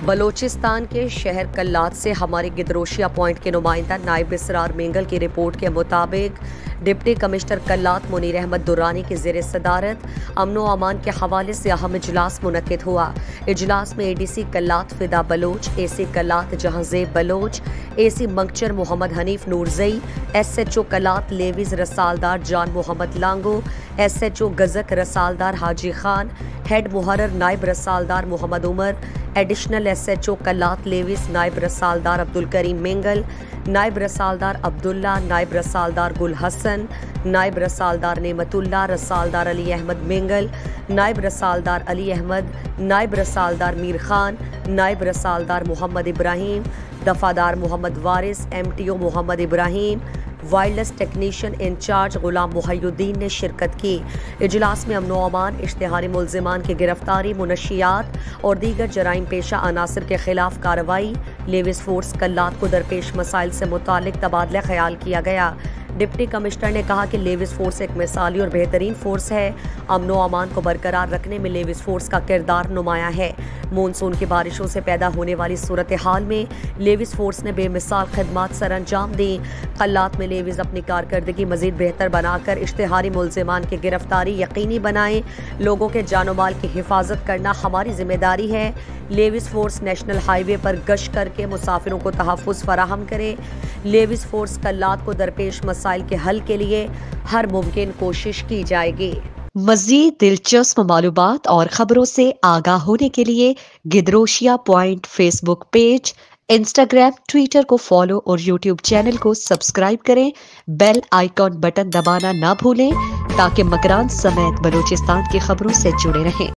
بلوچستان کے شہر کلات سے ہمارے گدروشیا پوائنٹ کے نمائندہ نائب اسرار مینگل کی رپورٹ کے مطابق ڈپٹی کمشنر کلات منیر احمد درانی کی زیر صدارت امن و امان کے حوالے سے اہم اجلاس منعقد ہوا۔ اجلاس میں اے D C Kalat Fida Baloch, A C Kalat Jahan Zeb Baloch, A C Mangochar Muhammad Hanif Noorzai, S H O Kalat levies رسالدار Jan Muhammad Lango, S H O Gazak رسالدار حاجی خان، ہیڈ محرر نائب رسالدار Muhammad Umar, additional S H O Kalat levies نائب رسالدار عبدالکریم مینگل، نائب رسالدار عبداللہ، نائب رسالدار گل حسن، نائب رسالدار نعمت اللہ، رسالدار علی احمد مینگل، نائب رسالدار علی احمد، نائب رسالدار میر خان، نائب رسالدار محمد ابراہیم، دفعدار محمد وارث، ایم ٹی او محمد ابراہیم، wireless technician incharge Ghulam Mohi الدین نے شرکت کی۔ اجلاس میں امن و امان، اشتہاری ملزمان کی گرفتاری، منشیات اور دیگر جرائم پیشہ عناصر کے خلاف کارروائی، لیویز فورس کلات کو درپیش مسائل سے متعلق تبادلہ خیال کیا گیا۔ ڈپٹی کمشنر نے کہا کہ لیویز فورس ایک مثالی اور بہترین فورس ہے۔ امن و امان کو برقرار رکھنے میں لیویز فورس کا کردار نمایاں ہے۔ مونسون کی بارشوں سے پیدا ہونے والی صورتحال میں لیویز فورس نے بے مثال خدمات سر انجام دیں۔ کلات میں لیویز اپنی کارکردگی مزید بہتر بنا کر اشتہاری ملزمان کی گرفتاری یقینی بنائیں۔ لوگوں کے جان و مال کی حفاظت کرنا ہماری ذمہ داری ہے۔ لیویز فورس نیشنل ہائی وے پر گشت کر کے مسافروں کو تحفظ فراہم کرے۔ لیویز فورس کلات کو درپیش مسائل کے حل کے لیے ہر ممکن کوشش کی جائے گی۔ مزید دلچسپ معلومات اور خبروں سے آگاہ ہونے کے لیے Gedrosia point Facebook page, Instagram, Twitter کو فالو اور یوٹیوب چینل کو سبسکرائب کریں۔ بیل آئیکن بٹن دبانا نہ بھولیں تاکہ مکران سمیت بلوچستان کی خبروں سے جڑے رہیں۔